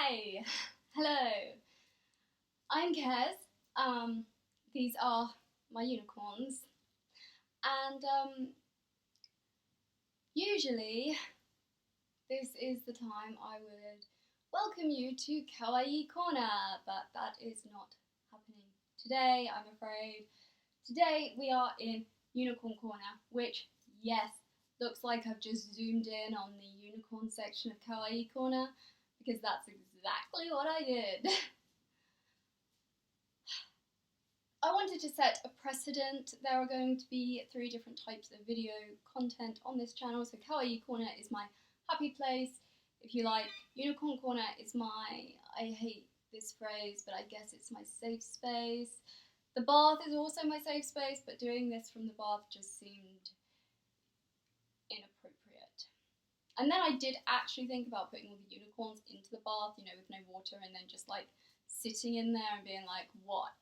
Hi, hello. I'm Kez. These are my unicorns, and usually this is the time I would welcome you to Kawaii Corner, but that is not happening today, I'm afraid. Today we are in Unicorn Corner, which, yes, looks like I've just zoomed in on the unicorn section of Kawaii Corner, because that's exactly what I did. I wanted to set a precedent. There are going to be 3 different types of video content on this channel. So Kawaii Corner is my happy place, if you like. Unicorn Corner is my, I hate this phrase, but I guess it's my safe space. The bath is also my safe space, but doing this from the bath just seemed inappropriate. And then I did actually think about putting all the unicorns into the bath, with no water, and then just like sitting in there and being like, what?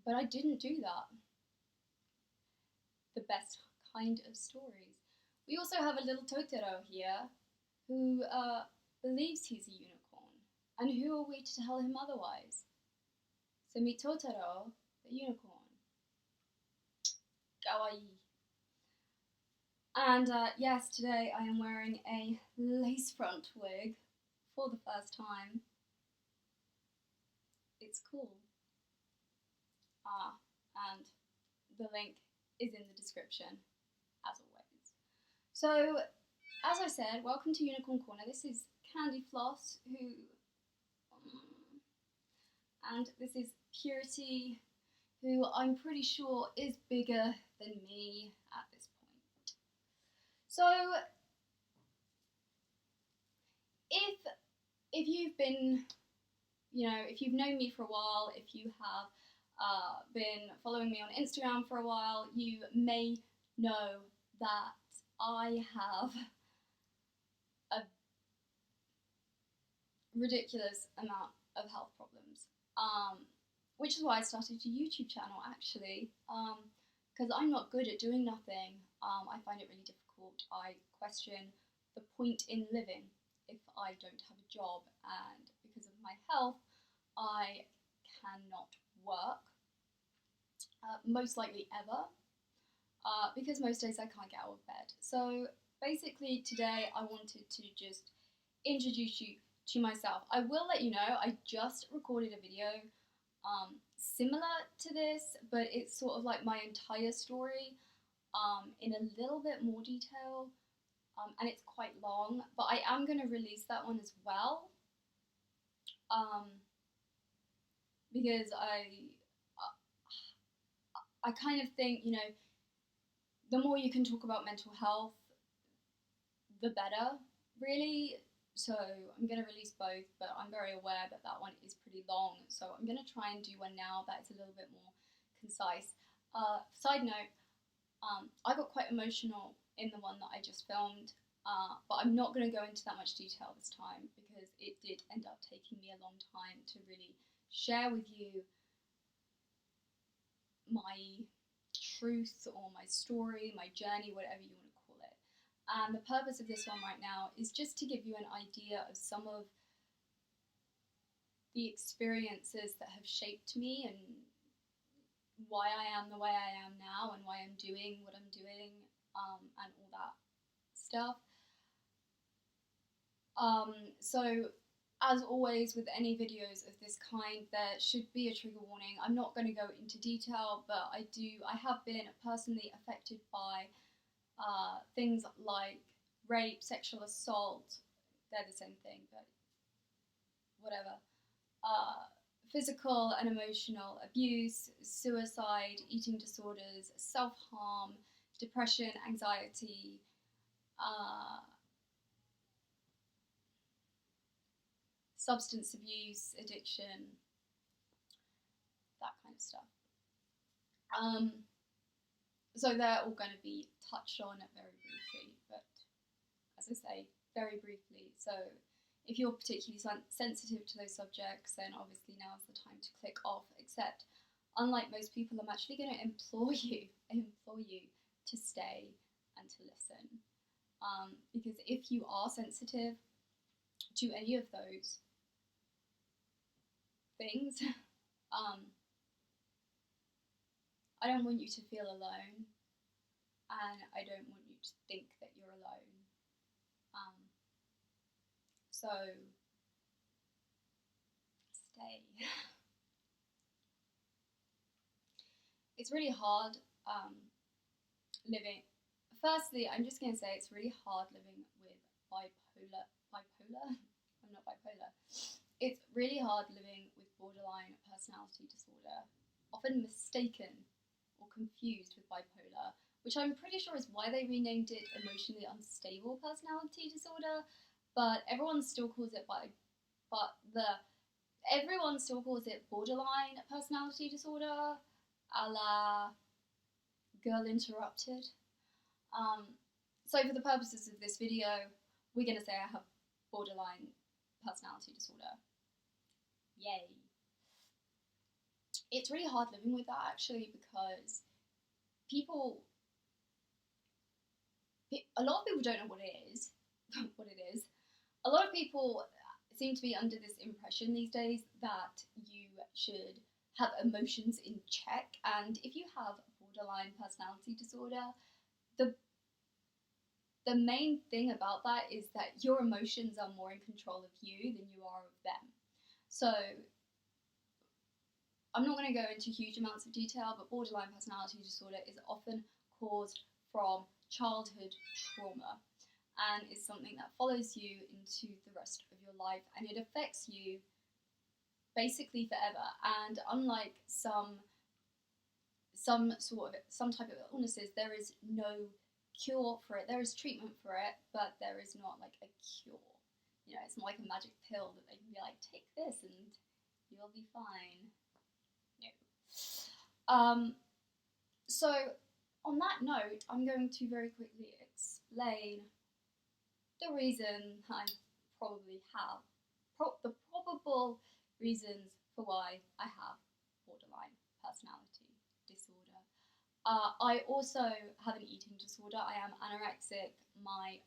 But I didn't do that. The best kind of stories. We also have a little Totoro here who believes he's a unicorn. And who are we to tell him otherwise? So meet Totoro, the unicorn. Kawaii. And yes, today I am wearing a lace front wig for the first time. It's cool. And the link is in the description, as always. So, as I said, welcome to Unicorn Corner. This is Candy Floss, and this is Purity, who I'm pretty sure is bigger than me at this point. So, if you've been, if you've known me for a while, if you have been following me on Instagram for a while, you may know that I have a ridiculous amount of health problems, which is why I started a YouTube channel actually, because I'm not good at doing nothing. I find it really difficult. I question the point in living if I don't have a job, and because of my health, I cannot work. Most likely ever, because most days I can't get out of bed. So basically today I wanted to just introduce you to myself. I will let you know I just recorded a video similar to this, but it's sort of like my entire story in a little bit more detail, and it's quite long, but I am going to release that one as well, because I kind of think, the more you can talk about mental health, the better, really. So I'm going to release both, but I'm very aware that that one is pretty long. So I'm going to try and do one now that is a little bit more concise. Side note, I got quite emotional in the one that I just filmed, but I'm not going to go into that much detail this time because it did end up taking me a long time to really share with you my truth or my story, my journey, whatever you want to call it. And the purpose of this one right now is just to give you an idea of some of the experiences that have shaped me and why I am the way I am now and why I'm doing what I'm doing, and all that stuff. So as always with any videos of this kind, there should be a trigger warning. I'm not going to go into detail, but I have been personally affected by things like rape, sexual assault, they're the same thing, but whatever. Physical and emotional abuse, suicide, eating disorders, self-harm, depression, anxiety, substance abuse, addiction, that kind of stuff. So they're all going to be touched on very briefly, but as I say, very briefly. So if you're particularly sensitive to those subjects, then obviously now is the time to click off, except unlike most people, I'm actually going to implore you to stay and to listen. Because if you are sensitive, do any of those things. I don't want you to feel alone, and I don't want you to think that you're alone. So stay. It's really hard living. Firstly, I'm just going to say it's really hard living with bipolar. I'm not bipolar. It's really hard living with borderline personality disorder, often mistaken or confused with bipolar, which I'm pretty sure is why they renamed it emotionally unstable personality disorder. But everyone still calls it everyone still calls it borderline personality disorder, a la Girl Interrupted. So for the purposes of this video, we're going to say I have borderline personality disorder. Yay. It's really hard living with that, actually, because a lot of people don't know what it is. A lot of people seem to be under this impression these days that you should have emotions in check, and if you have borderline personality disorder, the main thing about that is that your emotions are more in control of you than you are of them. So I'm not going to go into huge amounts of detail, but borderline personality disorder is often caused from childhood trauma, and is something that follows you into the rest of your life, and it affects you basically forever. And unlike some type of illnesses, there is no cure for it. There is treatment for it, but there is not like a cure. You know, it's not like a magic pill that they can be like, take this and you'll be fine. No. So on that note, I'm going to very quickly explain the reason I probably have the probable reasons for why I have borderline personality disorder. I also have an eating disorder. I am anorexic. My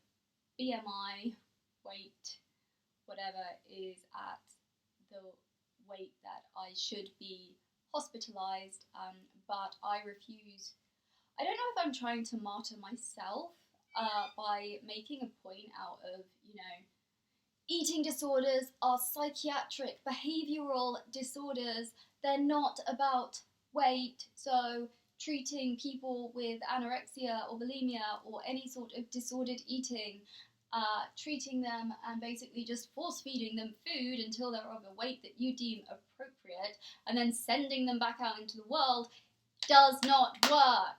BMI, weight, whatever, is at the weight that I should be hospitalised, but I refuse. I don't know if I'm trying to martyr myself by making a point out of, eating disorders are psychiatric behavioural disorders. They're not about weight, so treating people with anorexia or bulimia or any sort of disordered eating, treating them and basically just force feeding them food until they're of a weight that you deem appropriate, and then sending them back out into the world does not work.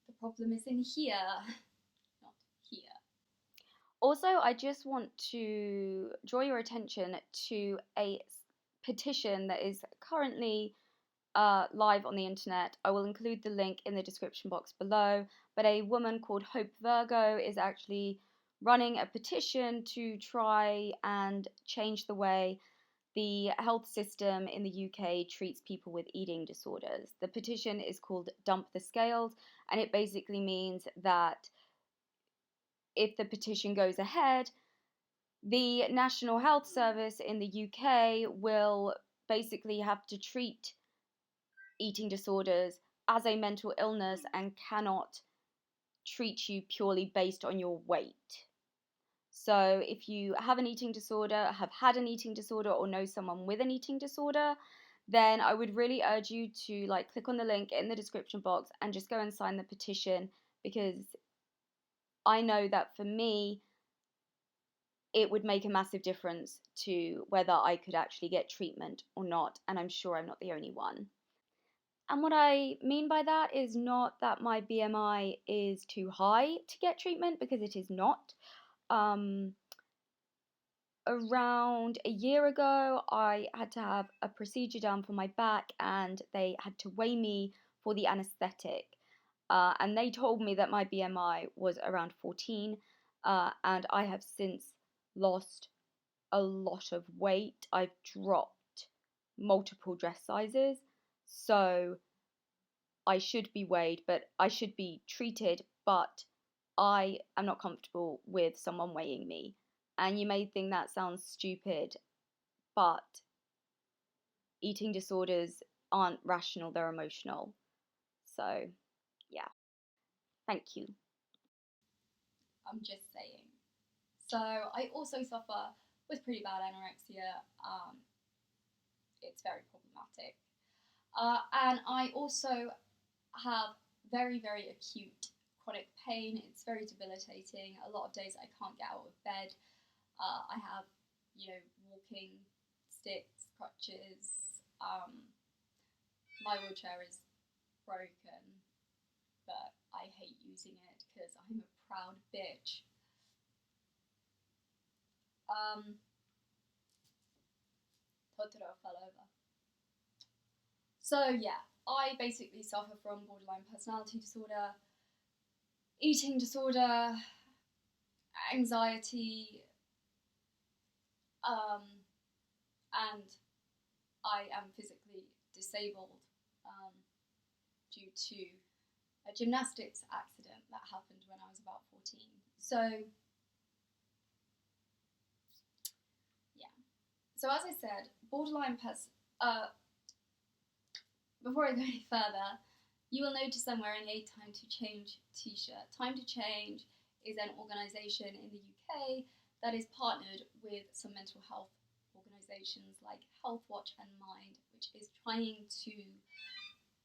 The problem is in here, not here. Also, I just want to draw your attention to a petition that is currently live on the internet. I will include the link in the description box below, but a woman called Hope Virgo is actually running a petition to try and change the way the health system in the UK treats people with eating disorders. The petition is called Dump the Scales, and it basically means that if the petition goes ahead, the National Health Service in the UK will basically have to treat eating disorders as a mental illness and cannot treat you purely based on your weight. So if you have an eating disorder, have had an eating disorder, or know someone with an eating disorder, then I would really urge you to click on the link in the description box and just go and sign the petition, because I know that for me it would make a massive difference to whether I could actually get treatment or not, and I'm sure I'm not the only one. And what I mean by that is not that my BMI is too high to get treatment, because it is not. Around a year ago, I had to have a procedure done for my back, and they had to weigh me for the anaesthetic. And they told me that my BMI was around 14, and I have since lost a lot of weight. I've dropped multiple dress sizes, so I should be weighed, but I should be treated, but I am not comfortable with someone weighing me. And you may think that sounds stupid, but eating disorders aren't rational, they're emotional. So, yeah. Thank you. I'm just saying. So I also suffer with pretty bad anorexia. It's very problematic. And I also have very, very acute chronic pain. It's very debilitating. A lot of days I can't get out of bed. I have, walking sticks, crutches. My wheelchair is broken, but I hate using it because I'm a proud bitch. Totoro fell over. So yeah, I basically suffer from borderline personality disorder, eating disorder, anxiety, and I am physically disabled due to a gymnastics accident that happened when I was about 14. So, yeah. So as I said, before I go any further, you will notice I'm wearing a Time to Change t-shirt. Time to Change is an organisation in the UK that is partnered with some mental health organisations like Health Watch and Mind, which is trying to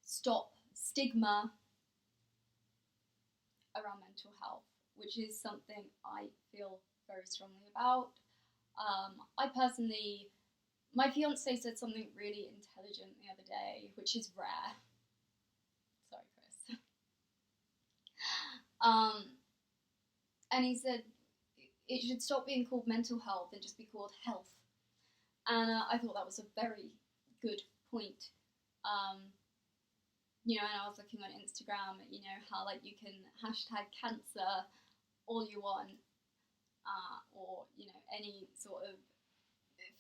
stop stigma around mental health, which is something I feel very strongly about. My fiance said something really intelligent the other day, which is rare. Sorry, Chris. And he said it should stop being called mental health and just be called health. And I thought that was a very good point. And I was looking on Instagram, how like you can hashtag cancer all you want, or any sort of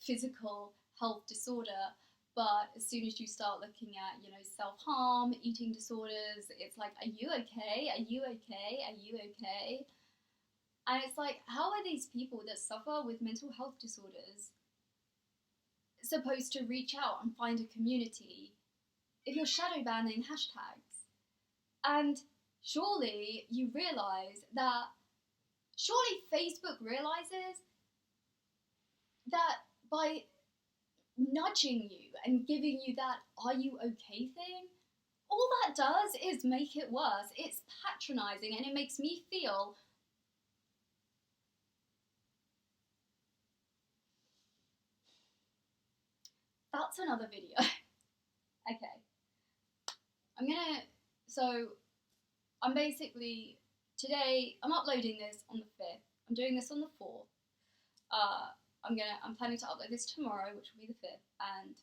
physical health disorder. But as soon as you start looking at, self-harm, eating disorders, it's like, are you okay? Are you okay? Are you okay? And it's like, how are these people that suffer with mental health disorders supposed to reach out and find a community if you're shadow banning hashtags? And surely Facebook realizes that by nudging you and giving you that "are you okay" thing, all that does is make it worse. It's patronizing, and it makes me feel that's another video. Okay. I'm uploading this on the 5th. I'm doing this on the 4th. I'm planning to upload this tomorrow, which will be the 5th, and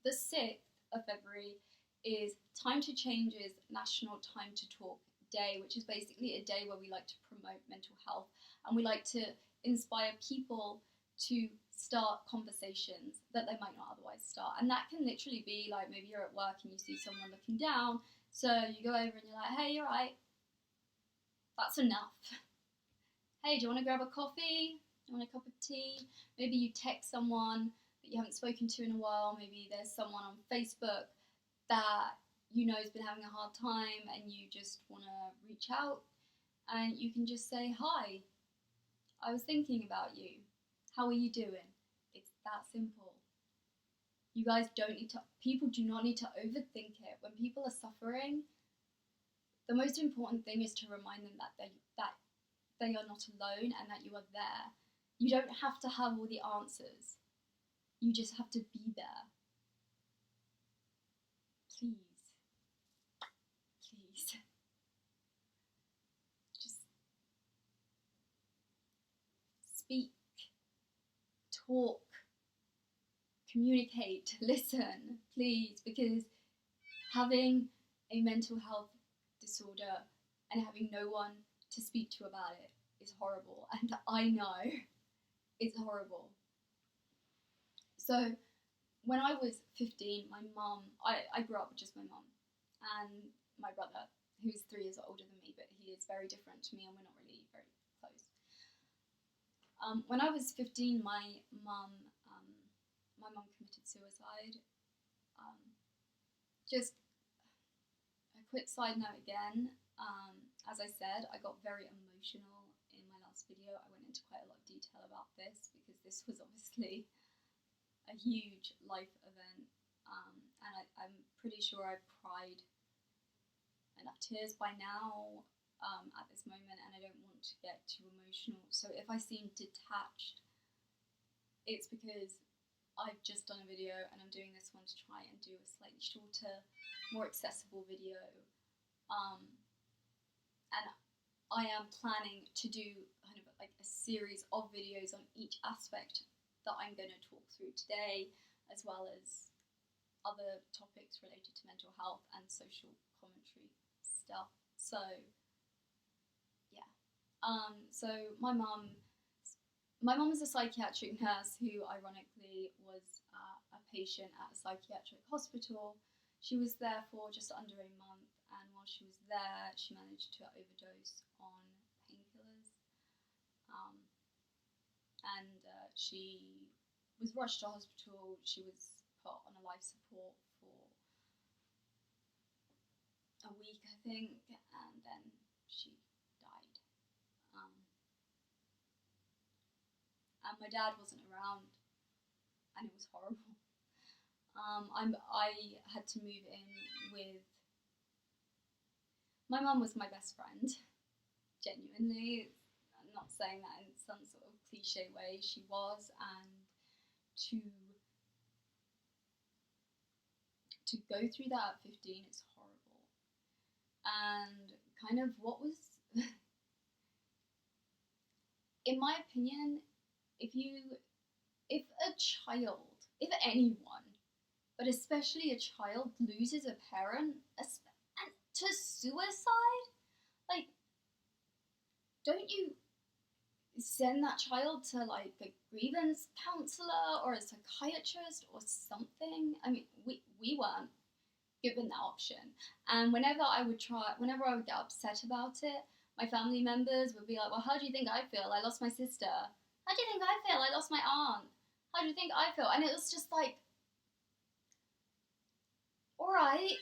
the 6th of February is Time to Change's National Time to Talk Day, which is basically a day where we like to promote mental health and we like to inspire people to start conversations that they might not otherwise start. And that can literally be like, maybe you're at work and you see someone looking down, so you go over and you're like, hey, you're right. That's enough. Hey, do you want to grab a coffee? Do you want a cup of tea? Maybe you text someone that you haven't spoken to in a while. Maybe there's someone on Facebook that has been having a hard time and you just want to reach out, and you can just say, hi, I was thinking about you. How are you doing? It's that simple. You guys people do not need to overthink it. When people are suffering, the most important thing is to remind them that they are not alone and that you are there. You don't have to have all the answers. You just have to be there. Please. Please. Just speak, talk, communicate, listen, please, because having a mental health disorder and having no one to speak to about it is horrible, and I know it's horrible. So when I was 15, my mum, I grew up with just my mum and my brother, who's 3 years older than me, but he is very different to me, and we're not really very close. When I was 15, my mum committed suicide. Just a quick side note again. As I said, I got very emotional in my last video. I went into quite a lot of detail about this because this was obviously a huge life event, and I'm pretty sure I've cried enough tears by now at this moment, and I don't want to get too emotional. So if I seem detached, it's because I've just done a video and I'm doing this one to try and do a slightly shorter, more accessible video. And I am planning to do kind of like a series of videos on each aspect that I'm going to talk through today, as well as other topics related to mental health and social commentary stuff. So yeah. So my mum is a psychiatric nurse who ironically was a patient at a psychiatric hospital. She was there for just under a month, and while she was there, she managed to overdose on painkillers. And she was rushed to hospital. She was put on a life support for a week, I think, and then she died. And my dad wasn't around, and it was horrible. I had to move in with. My mum was my best friend, genuinely. I'm not saying that in some sort of cliche way. She was, and to go through that at 15 is horrible. And kind of what was, in my opinion, if a child, if anyone, but especially a child, loses a parent, and to suicide, like, don't you send that child to like a grievance counsellor or a psychiatrist or something? I mean, we weren't given that option. And whenever I would get upset about it, my family members would be like, well, how do you think I feel? I lost my sister. How do you think I feel? I lost my aunt. How do you think I feel? And it was just like, all right,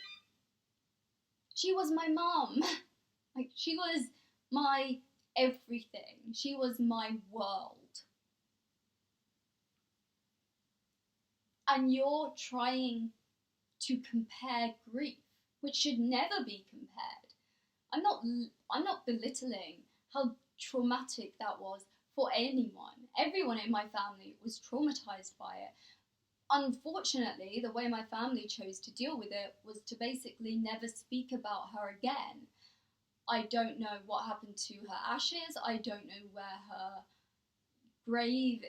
she was my mum. Like, she was my everything. She was my world. And you're trying to compare grief, which should never be compared. I'm not belittling how traumatic that was for anyone. Everyone in my family was traumatized by it. Unfortunately, the way my family chose to deal with it was to basically never speak about her again. I don't know what happened to her ashes. I don't know where her grave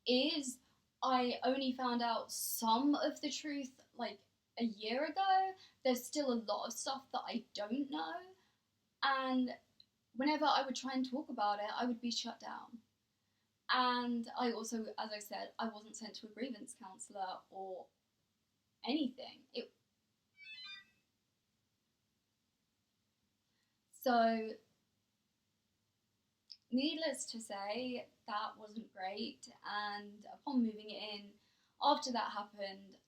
is. I only found out some of the truth like a year ago. There's still a lot of stuff that I don't know. And whenever I would try and talk about it, I would be shut down. And I also, as I said, I wasn't sent to a grievance counsellor or anything. So, needless to say, that wasn't great. And upon moving in, after that happened,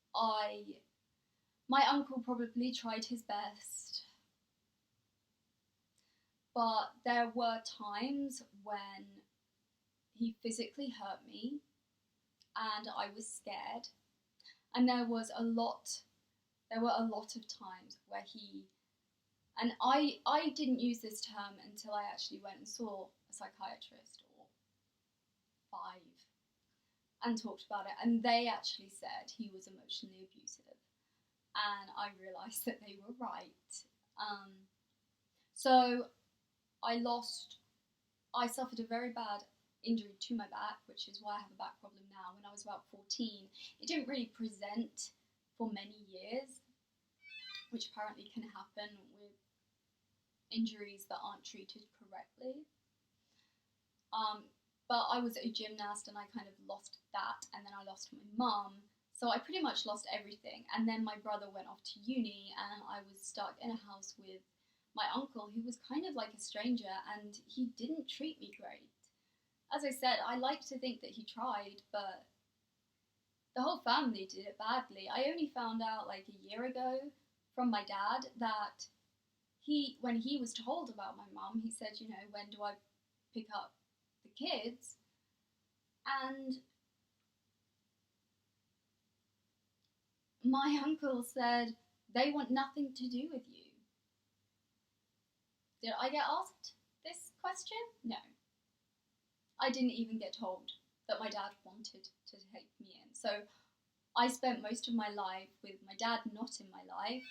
my uncle probably tried his best. But there were times when he physically hurt me and I was scared. And there were a lot of times where and I didn't use this term until I actually went and saw a psychiatrist, or 5, and talked about it. And they actually said he was emotionally abusive. And I realised that they were right. So I suffered a very bad injury to my back, which is why I have a back problem now. When I was about 14, it didn't really present for many years, which apparently can happen with injuries that aren't treated correctly. But I was a gymnast and I kind of lost that, and then I lost my mum. So I pretty much lost everything. And then my brother went off to uni and I was stuck in a house with my uncle, who was kind of like a stranger, and he didn't treat me great. As I said, I like to think that he tried, but the whole family did it badly. I only found out like a year ago from my dad that when he was told about my mum, he said, you know, when do I pick up the kids? And my uncle said, they want nothing to do with you. Did I get asked this question? No. I didn't even get told that my dad wanted to take me in. So I spent most of my life with my dad not in my life.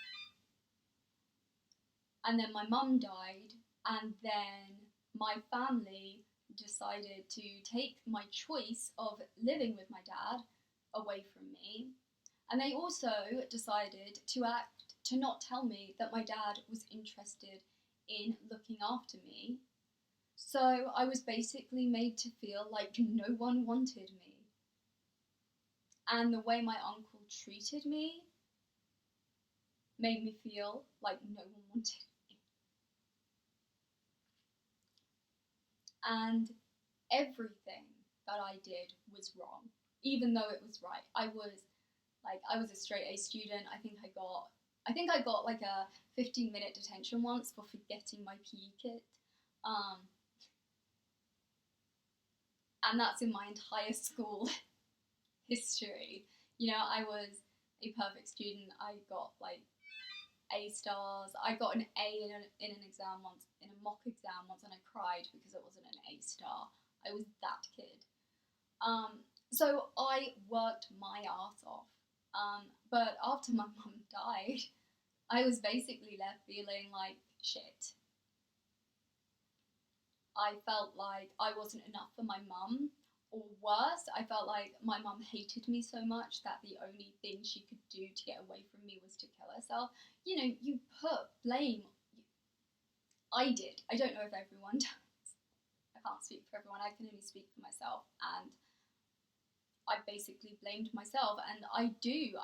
And then my mum died, and then my family decided to take my choice of living with my dad away from me. And they also decided to not tell me that my dad was interested in looking after me. So I was basically made to feel like no one wanted me. And the way my uncle treated me made me feel like no one wanted me. And everything that I did was wrong, even though it was right. I was a straight A student. I think I got like a 15-minute detention once for forgetting my PE kit. And that's in my entire school history. You know, I was a perfect student. I got like A stars. I got an A in an exam once, in a mock exam once, and I cried because it wasn't an A star. I was that kid. So I worked my ass off. But after my mum died, I was basically left feeling like shit. I felt like I wasn't enough for my mum, or worse, I felt like my mum hated me so much that the only thing she could do to get away from me was to kill herself. You know, you put blame. I did. I don't know if everyone does. I can't speak for everyone. I can only speak for myself. And I basically blamed myself, and I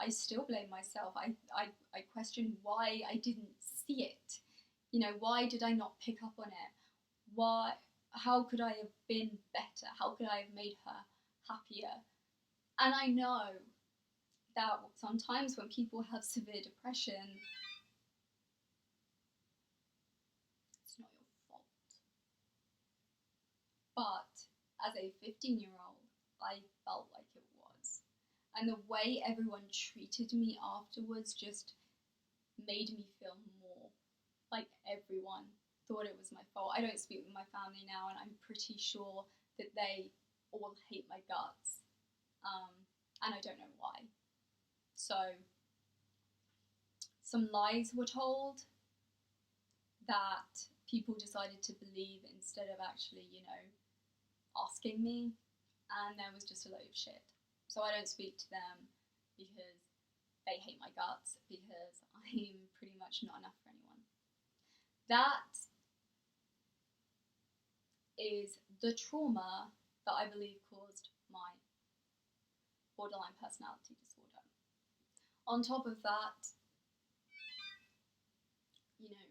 still blame myself. I question why I didn't see it. You know, why did I not pick up on it? How could I have been better? How could I have made her happier? And I know that sometimes when people have severe depression, it's not your fault. But as a 15-year-old, I felt like it was. And the way everyone treated me afterwards just made me feel more like everyone thought it was my fault. I don't speak with my family now, and I'm pretty sure that they all hate my guts. And I don't know why. So, some lies were told that people decided to believe instead of actually, you know, asking me. And there was just a load of shit. So I don't speak to them because they hate my guts, because I'm pretty much not enough for anyone. That is the trauma that I believe caused my borderline personality disorder. On top of that, you know,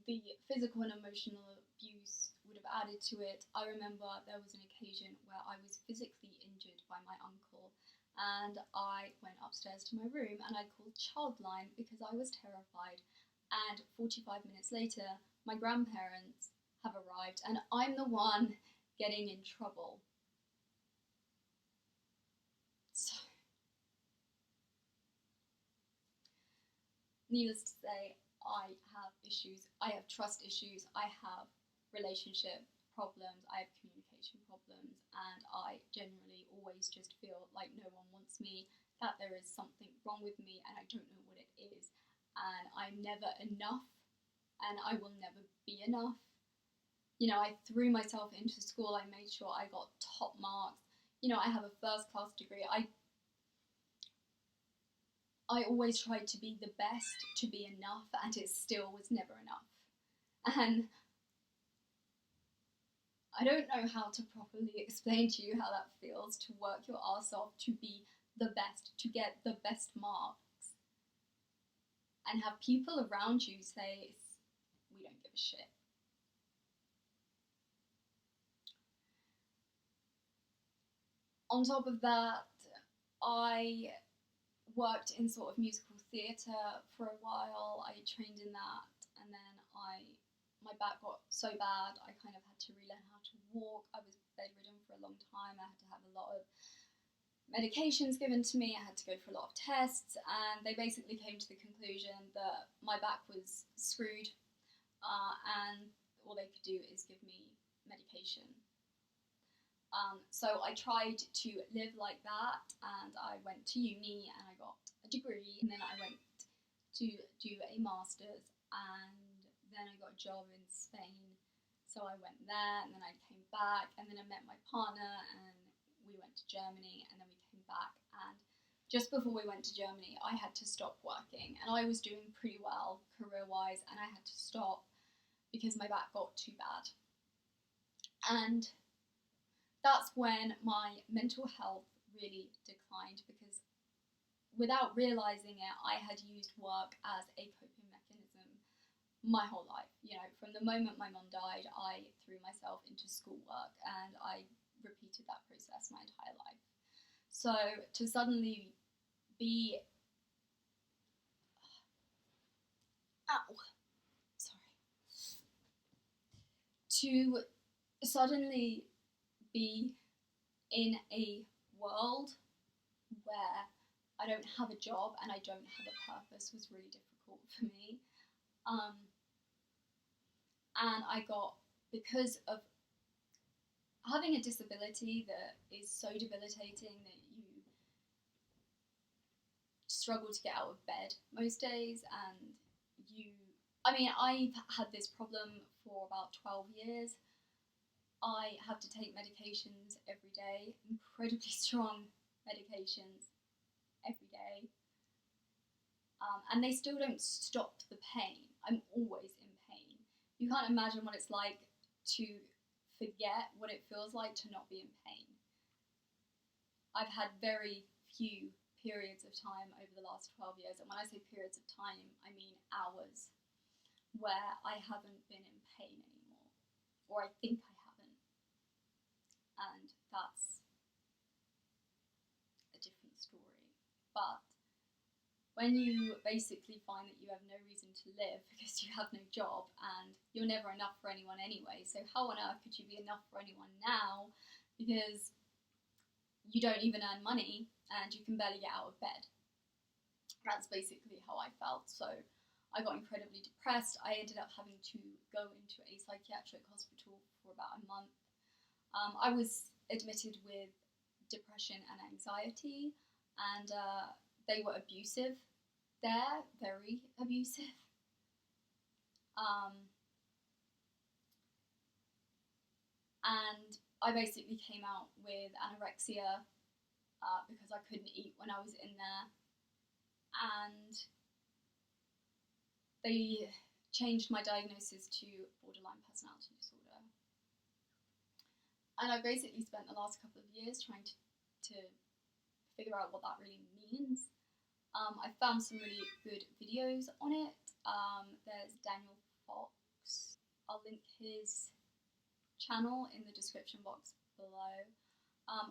the physical and emotional abuse would have added to it. I remember there was an occasion where I was physically injured by my uncle, and I went upstairs to my room and I called Childline because I was terrified. And 45 minutes later, my grandparents have arrived, and I'm the one getting in trouble. So, needless to say, I have issues. I have trust issues. I have relationship problems. I have communication problems, and I generally always just feel like no one wants me, that there is something wrong with me, and I don't know what it is. And I'm never enough, and I will never be enough. You know, I threw myself into school. I made sure I got top marks. You know, I have a first-class degree. I always tried to be the best, to be enough, and it still was never enough. And I don't know how to properly explain to you how that feels, to work your ass off, to be the best, to get the best marks, and have people around you say, was shit. On top of that, I worked in sort of musical theatre for a while. I trained in that, and then my back got so bad I kind of had to relearn how to walk. I was bedridden for a long time. I had to have a lot of medications given to me. I had to go for a lot of tests, and they basically came to the conclusion that my back was screwed, and all they could do is give me medication. So I tried to live like that, and I went to uni and I got a degree, and then I went to do a master's, and then I got a job in Spain. So I went there, and then I came back, and then I met my partner, and we went to Germany, and then we came back. And just before we went to Germany, I had to stop working, and I was doing pretty well career-wise, and I had to stop because my back got too bad. And that's when my mental health really declined, because without realising it, I had used work as a coping mechanism my whole life. You know, from the moment my mum died, I threw myself into schoolwork, and I repeated that process my entire life. So to suddenly be... To suddenly be in a world where I don't have a job and I don't have a purpose was really difficult for me. And I got, because of having a disability that is so debilitating that you struggle to get out of bed most days, and I've had this problem for about 12 years. I have to take medications every day, incredibly strong medications every day. And they still don't stop the pain. I'm always in pain. You can't imagine what it's like to forget what it feels like to not be in pain. I've had very few periods of time over the last 12 years, and when I say periods of time, I mean hours, where I haven't been in pain anymore, or I think I haven't. And that's a different story. But when you basically find that you have no reason to live because you have no job and you're never enough for anyone anyway, so how on earth could you be enough for anyone now, because you don't even earn money and you can barely get out of bed? That's basically how I felt. So I got incredibly depressed. I ended up having to go into a psychiatric hospital for about a month. I was admitted with depression and anxiety, and they were abusive there, very abusive. And I basically came out with anorexia because I couldn't eat when I was in there, and they changed my diagnosis to borderline personality disorder. And I basically spent the last couple of years trying to figure out what that really means. I found some really good videos on it. There's Daniel Fox. I'll link his channel in the description box below.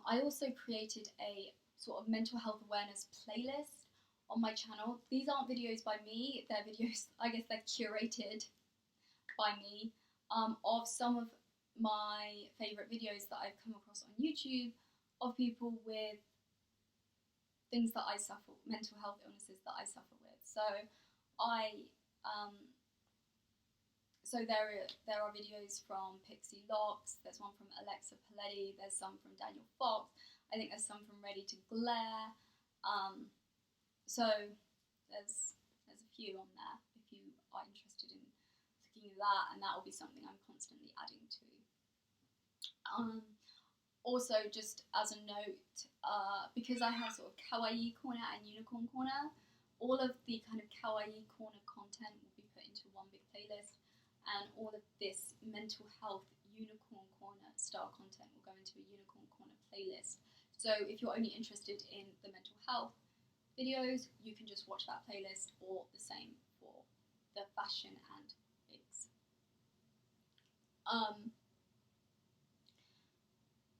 I also created a sort of mental health awareness playlist on my channel. These aren't videos by me, they're videos, I guess they're curated by me, of some of my favourite videos that I've come across on YouTube of people with things that I suffer, mental health illnesses that I suffer with. So there are videos from Pixie Locks, there's one from Alexa Paletti, there's some from Daniel Fox, I think there's some from Ready to Glare. So there's a few on there if you are interested in looking at that, and that will be something I'm constantly adding to. Also, just as a note, because I have sort of kawaii corner and unicorn corner, all of the kind of kawaii corner content will be put into one big playlist, and all of this mental health unicorn corner style content will go into a unicorn corner playlist. So if you're only interested in the mental health videos, you can just watch that playlist, or the same for the fashion and wigs.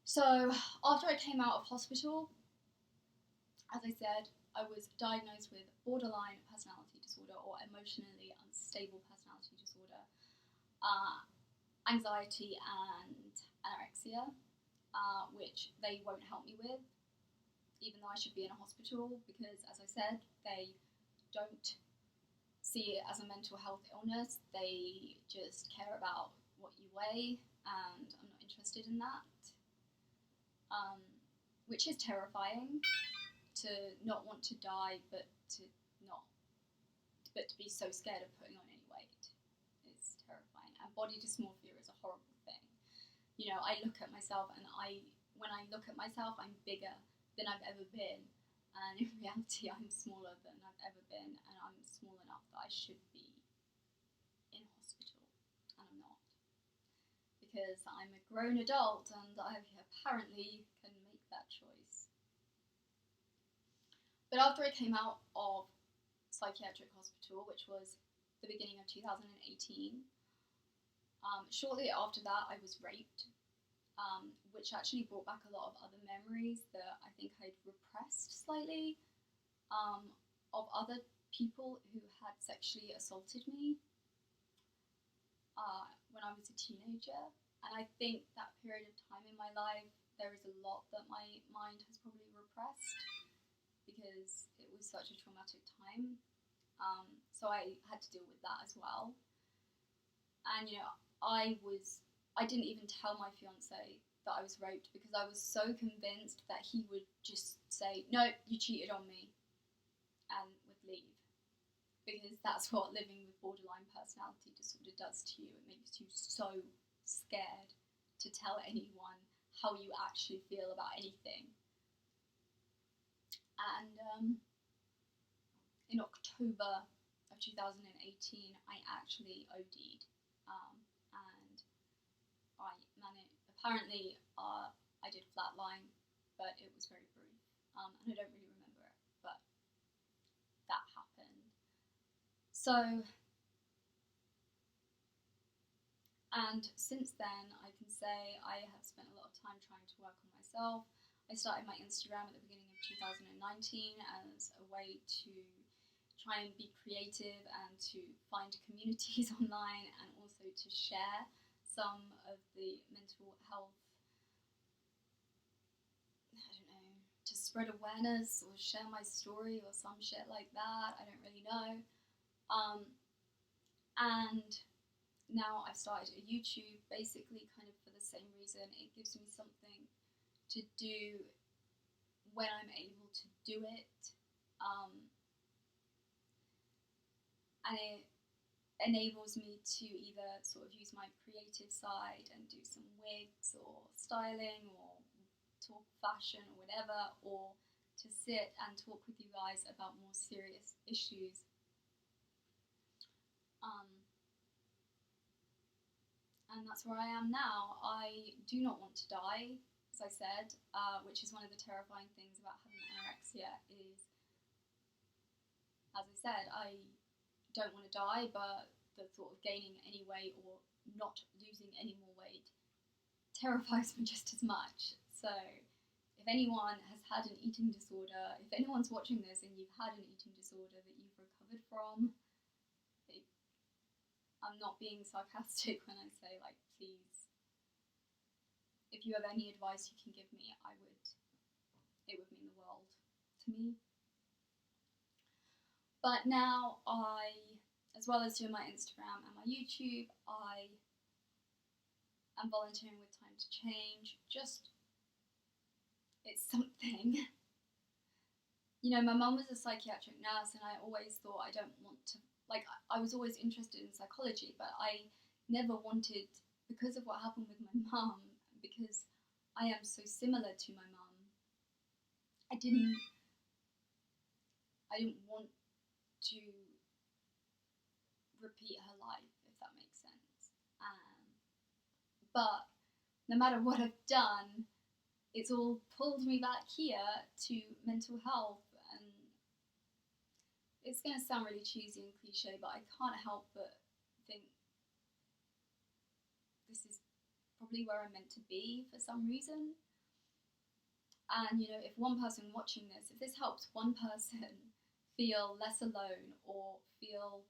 So after I came out of hospital, as I said, I was diagnosed with borderline personality disorder or emotionally unstable personality disorder, anxiety and anorexia, which they won't help me with, even though I should be in a hospital, because, as I said, they don't see it as a mental health illness. They just care about what you weigh, and I'm not interested in that. Which is terrifying, to not want to die, but to be so scared of putting on any weight. It's terrifying. And body dysmorphia is a horrible thing. You know, I look at myself, and when I look at myself, I'm bigger than I've ever been. And in reality, I'm smaller than I've ever been, and I'm small enough that I should be in hospital, and I'm not. Because I'm a grown adult, and I apparently can make that choice. But after I came out of psychiatric hospital, which was the beginning of 2018, shortly after that I was raped, which actually brought back a lot of other memories that I think I'd repressed slightly, of other people who had sexually assaulted me when I was a teenager. And I think that period of time in my life, there is a lot that my mind has probably repressed, because it was such a traumatic time. So I had to deal with that as well. And, you know, I didn't even tell my fiance that I was raped, because I was so convinced that he would just say, no, you cheated on me, and would leave. Because that's what living with borderline personality disorder does to you. It makes you so scared to tell anyone how you actually feel about anything. And in October of 2018, I actually OD'd, and apparently I did flatline, but it was very brief, and I don't really remember it, but that happened. So, and since then, I can say I have spent a lot of time trying to work on myself. I started my Instagram at the beginning of 2019 as a way to try and be creative and to find communities online, and also to share some of the mental health, I don't know, to spread awareness or share my story or some shit like that. I don't really know. And now I've started a YouTube, basically kind of for the same reason. It gives me something to do when I'm able to do it. And it enables me to either sort of use my creative side and do some wigs or styling or talk fashion or whatever, or to sit and talk with you guys about more serious issues. And that's where I am now. I do not want to die, as I said, which is one of the terrifying things about having anorexia is, as I said, I don't want to die, but the thought of gaining any weight or not losing any more weight terrifies me just as much. So if anyone has had an eating disorder, if anyone's watching this and you've had an eating disorder that you've recovered from, I'm not being sarcastic when I say, like, please, if you have any advice you can give me, it would mean the world to me. But now as well as doing my Instagram and my YouTube, I am volunteering with Time to Change. Just, it's something. You know, my mum was a psychiatric nurse, and I always thought I don't want to, like, I was always interested in psychology, but I never wanted, because of what happened with my mum, because I am so similar to my mum, I didn't want to repeat her life, if that makes sense. But no matter what I've done, it's all pulled me back here to mental health. And it's going to sound really cheesy and cliche, but I can't help but think this is probably where I'm meant to be for some reason. And, you know, if one person watching this, if this helps one person feel less alone, or feel,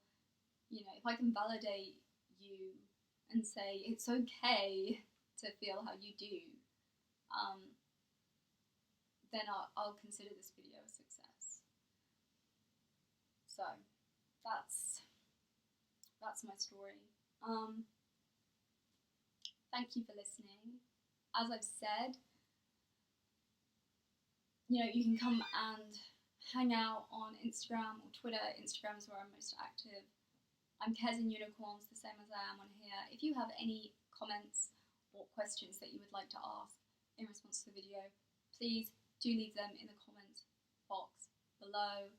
you know, if I can validate you and say it's okay to feel how you do, then I'll consider this video a success. So that's my story. Thank you for listening. As I've said, you know, you can come and hang out on Instagram or Twitter. Instagram is where I'm most active. I'm kezandunicorns, the same as I am on here. If you have any comments or questions that you would like to ask in response to the video, please do leave them in the comment box below.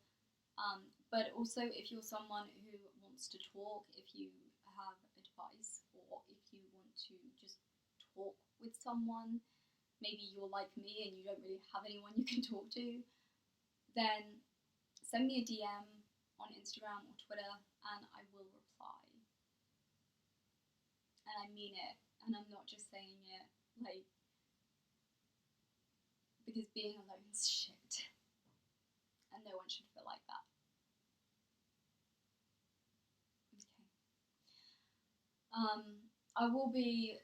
But also, if you're someone who wants to talk, if you have advice, or if you want to just talk with someone, maybe you're like me and you don't really have anyone you can talk to, then send me a DM on Instagram or Twitter and I will reply. And I mean it, and I'm not just saying it like because being alone is shit, and no one should feel like that. Okay. I will be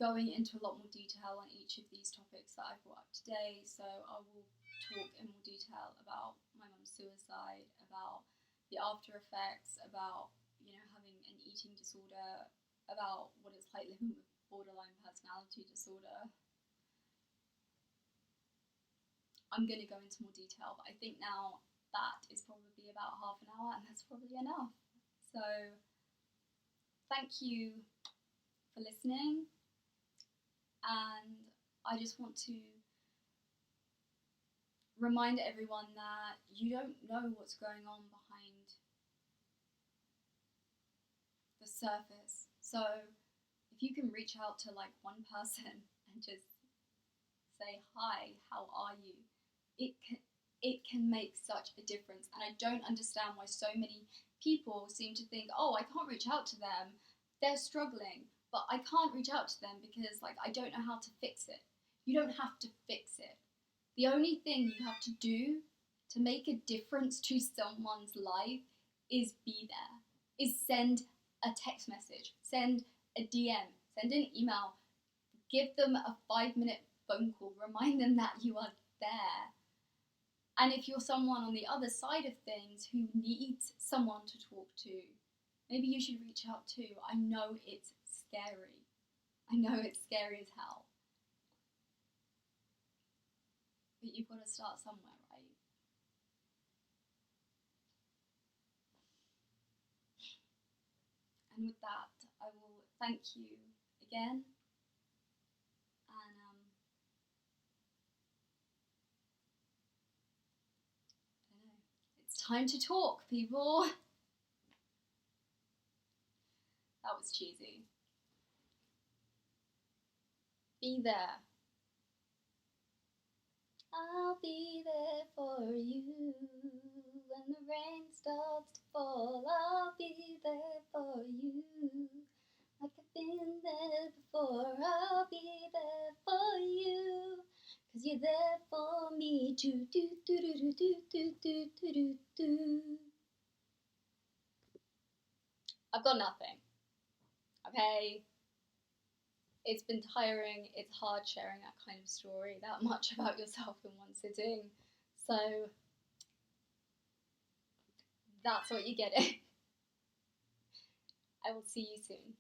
going into a lot more detail on each of these topics that I've brought up today. So I will talk in more detail about my mum's suicide, about the after effects, about, you know, having an eating disorder, about what it's like living with borderline personality disorder. I'm going to go into more detail, but I think now that is probably about half an hour, and that's probably enough. So thank you for listening, and I just want to remind everyone that you don't know what's going on behind the surface. So if you can reach out to like one person and just say, hi, how are you? It can make such a difference. And I don't understand why so many people seem to think, oh, I can't reach out to them, they're struggling, but I can't reach out to them because like I don't know how to fix it. You don't have to fix it. The only thing you have to do to make a difference to someone's life is be there, is send a text message, send a DM, send an email, give them a 5-minute phone call, remind them that you are there. And if you're someone on the other side of things who needs someone to talk to, maybe you should reach out too. I know it's scary. I know it's scary as hell. But you've got to start somewhere, right? And with that, I will thank you again. And I don't know. It's time to talk, people. That was cheesy. Be there. I'll be there for you when the rain starts to fall. I'll be there for you like I've been there before. I'll be there for you 'cause you're there for me too. Do do do do do do do do do. I've got nothing. Okay. It's been tiring, it's hard sharing that kind of story, that much about yourself in one sitting. So that's what you're getting. I will see you soon.